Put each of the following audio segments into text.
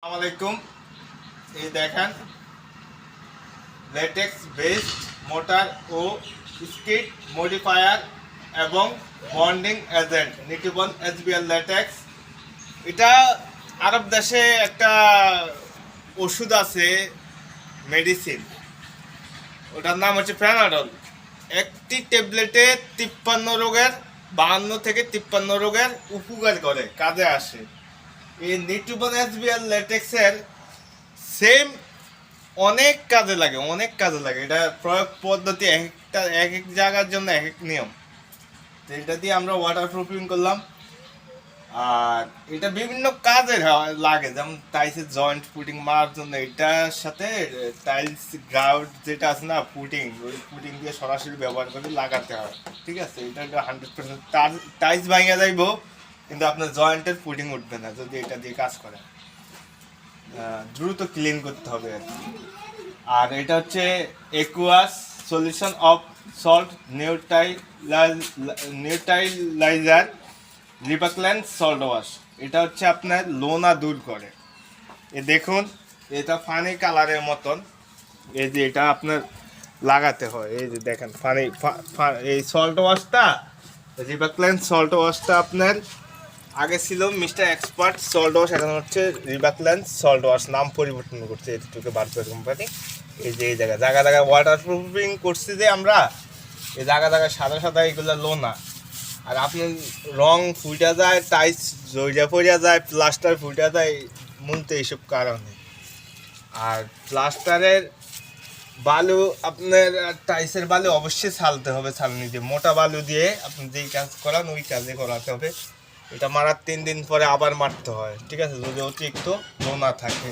আসসালামাইকুম। এই দেখেন লেটেক্স বেসড মোটর ও স্কিড মডিফায়ার এবং বন্ডিং এজেন্ট নিটিবন এসবিএল লেটেক্স। এটা আরব দেশে একটা ওষুধ আছে, মেডিসিন, ওটার নাম হচ্ছে প্যানাডল। একটি ট্যাবলেটে 52 থেকে 53 রোগের উপকার করে, কাজে আসে। এই নিটিবন এসবিএল লেটেক্সের সেম অনেক কাজে লাগে। এটা প্রয়োগ পদ্ধতি এক এক জায়গার জন্য এক এক নিয়ম। তো এটা দিয়ে আমরা ওয়াটার প্রুফিং করলাম। আর এটা বিভিন্ন কাজে লাগে, যেমন টাইলসের জয়েন্ট পুটিং মারার জন্য এটার সাথে টাইলস গ্রাউন্ড যেটা আছে না, ওই পুটিং দিয়ে সরাসরি ব্যবহার করে লাগাতে হয়। ঠিক আছে, এটা 100% টাইলস ভাঙা যাইব, কিন্তু আপনার জয়েন্টের পুটিং উঠবে না যদি এটা দিয়ে কাজ করে। দ্রুত ক্লিন করতে হবে আর কি। আর এটা হচ্ছে aqueous solution of salt neutralizer লিপাক্ল্যান্ড সল্ট ওয়াশ। এটা হচ্ছে আপনার লোনা দূর করে। এ দেখুন, এটা ফানি কালারের মতন। এই যে এটা আপনার লাগাতে হয়, এই যে দেখেন ফানি এই সল্ট ওয়াশটা, লিপাক্ল্যান্ড সল্ট ওয়াশটা আপনার আগে ছিল মিস্টার এক্সপার্ট সল্ট ওয়াশ, এখন হচ্ছে রিবাকল্যান্ড সল্ট ওয়াশ, নাম পরিবর্তন করছে এটুকু বারবার কোম্পানি। এই যে এই জায়গায় ওয়াটার প্রুফিং করছি যে আমরা, এই জায়গায় সাদা এগুলো লোনা। আর আপনি রং ফুটা যায়, টাইলস জইরা পড়িয়া যায়, প্লাস্টার ফুটা যায় মূলত এইসব কারণে। আর প্লাস্টারের বালু, আপনার টাইলসের বালু অবশ্যই ছালতে হবে, ছালনি দিয়ে, মোটা বালু দিয়ে আপনি যেই কাজ করান ওই কাজে করাতে হবে। এটা মারার 3 দিন পরে আবার মারতে হয়, ঠিক আছে, যদি অতিরিক্ত লোনা থাকে।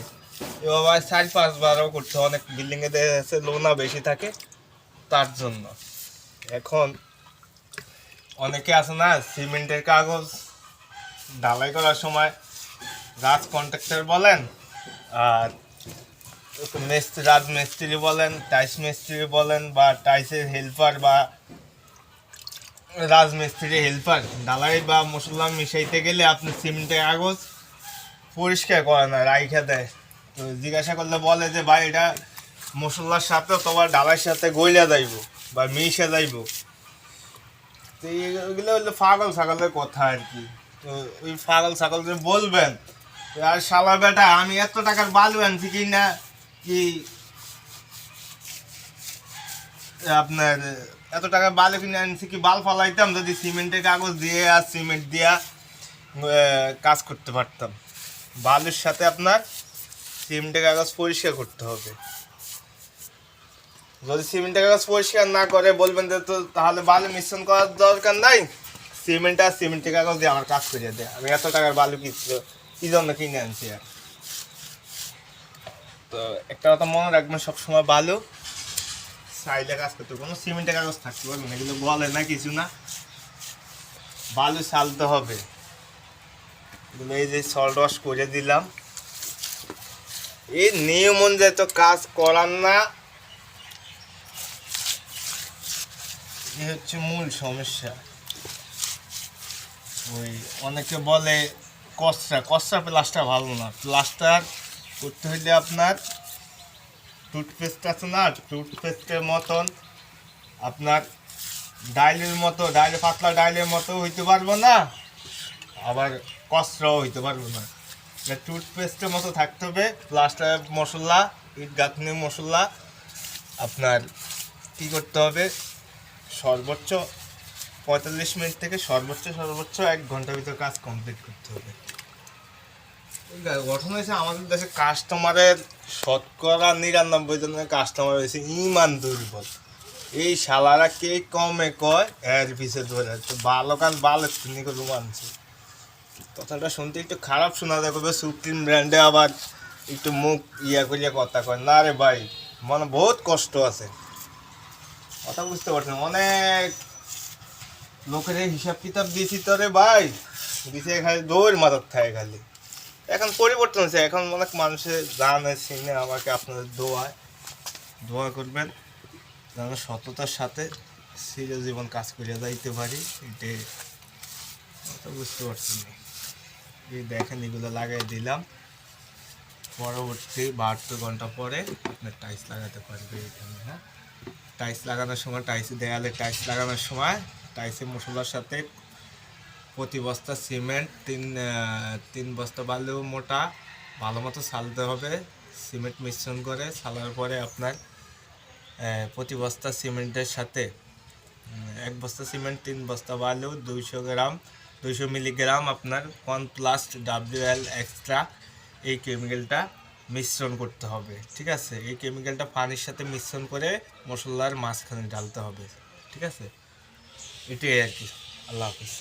এবার 4-5 বারও করতে হয়, অনেক বিল্ডিংয়ে দেখা যাচ্ছে লোনা বেশি থাকে তার জন্য। এখন অনেকে আছে না, সিমেন্টের কাগজ ঢালাই করার সময় রাজ কন্ট্রাক্টর বলেন, আর রাজমিস্ত্রি বলেন, টাইস মিস্ত্রি বলেন, বা টাইসের হেল্পার বা রাজমিস্ত্রি হেল্পার, ঢালাই বা মশলা মিশাইতে গেলে আপনি সিমেন্টের কাগজ পরিষ্কার করে না, রাইখা দেয়। তো জিজ্ঞাসা করলে বলে যে ভাই এটা মশলার সাথে অথবা ডালের সাথে গইলা যাইব বা মিশে যাইব। তো এগুলো হলো পাগল ছাগলের কথা আর কি। তো ওই পাগল ছাগলকে বলবেন, আর শালা বেটা আমি এত টাকার বালু আনছি কি না, কি আপনার এত টাকা বালু কিনে আনছি কি বাল ফালাইতাম যদি সিমেন্টের কাগজ দিয়ে আর সিমেন্ট দিয়া কাজ করতে পারতাম। বালুর সাথে আপনার সিমেন্টের কাগজ পরিষ্কার করতে হবে। যদি সিমেন্টের কাগজ পরিষ্কার না করে বলবেন যে তো তাহলে বালু মিশ্রণ করার দরকার নাই, সিমেন্ট আর সিমেন্টের কাগজ দিয়ে আমার কাজ করিয়ে দেয়, আমি এত টাকার বালু কি জন্য কিনে আনছি। আর তো একটা কথা মনে রাখবেন, সবসময় বালু সাইডে কাজ করতে, কোনো সিমেন্টের কাগজ থাকতে পারবে না, এগুলো বলে না কিছু না, বালু ছালতে হবে। এই যে সল্ট ওয়াশ করে দিলাম, এই নিয়ম অনুযায়ী তো কাজ করার না, এ হচ্ছে মূল সমস্যা। ওই অনেকে বলে কসরা প্লাস্টার ভালো না, প্লাস্টার করতে হইলে আপনার টুথপেস্ট আছে না, টুথপেস্টের মতন আপনার পাতলা ডাইলের মতো হইতে পারবো না, আবার কসরাও হইতে পারবো না। টুথপেস্টের মতো থাকতে হবে। প্লাস্টার মশলা, ইট গাঁথনি মশলা আপনার কী করতে হবে, সর্বোচ্চ 45 মিনিট থেকে সর্বোচ্চ 1 ঘন্টার ভিতর কাজ কমপ্লিট করতে হবে। গঠন হয়েছে আমাদের দেশে কাস্টমারের 99% কাস্টমার হয়েছে ইমান দুর্বল। এই শালারা কে কমে কয় এর পিছে ধরে যাচ্ছে, ভালো কাজ ভালো তিনি করে মানছে। কথাটা শুনতে একটু খারাপ শোনা যায়, করবে সুপ্রিম ব্র্যান্ডে আবার একটু মুখ করিয়া কথা কয় না রে ভাই, মানে বহুত কষ্ট আছে, কথা বুঝতে পারছেন। অনেক লোকের হিসাব কিতাব দিয়েছি তো রে ভাই, দিছে খালি দৌড় মাথার থাকে খালি। এখন পরিবর্তন হচ্ছে, এখন অনেক মানুষের জানে চিনে, আমাকে আপনাদের দোয়া করবেন যেন সততার সাথে চিরজীবন কাজ করিয়া যাইতে পারি। এটাই বুঝতে পারছেন। এই দেখেন এগুলো লাগাই দিলাম, পরবর্তী 72 ঘন্টা পরে আপনার টাইলস লাগাতে পারবে এখানে। হ্যাঁ, টাইলস লাগানোর সময় দেয়ালে টাইলস লাগানোর সময় টাইলসের মশলার সাথে প্রতি বস্তা সিমেন্ট 3 বস্তা বালু মোটা ভালো মতো ছালতে হবে। সিমেন্ট মিশ্রণ করে ছালার পরে আপনার প্রতি বস্তা সিমেন্টের সাথে 1 বস্তা সিমেন্ট 3 বস্তা বালু 200 মিলিগ্রাম আপনার কনপ্লাস্ট WL এক্সট্রা এই কেমিক্যালটা মিশ্রণ করতে হবে। ঠিক আছে, এই কেমিক্যালটা পানির সাথে মিশ্রণ করে মশলার মাঝখানে ঢালতে হবে। ঠিক আছে, এটাই আর কি। আল্লাহ হাফিজ।